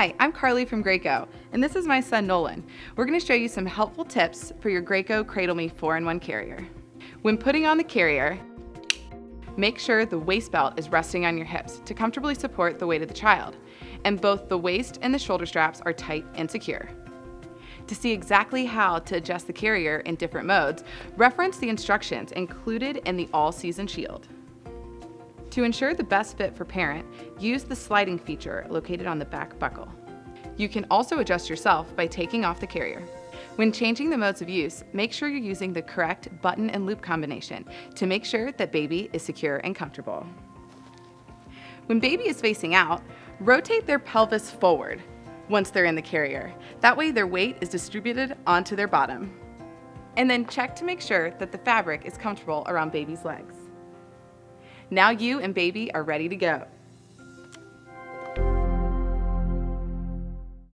Hi, I'm Carly from Graco, and this is my son Nolan. We're going to show you some helpful tips for your Graco Cradle Me 4-in-1 carrier. When putting on the carrier, make sure the waist belt is resting on your hips to comfortably support the weight of the child, and both the waist and the shoulder straps are tight and secure. To see exactly how to adjust the carrier in different modes, reference the instructions included in the all-season shield. To ensure the best fit for parent, use the sliding feature located on the back buckle. You can also adjust yourself by taking off the carrier. When changing the modes of use, make sure you're using the correct button and loop combination to make sure that baby is secure and comfortable. When baby is facing out, rotate their pelvis forward once they're in the carrier. That way their weight is distributed onto their bottom. And then check to make sure that the fabric is comfortable around baby's legs. Now you and baby are ready to go.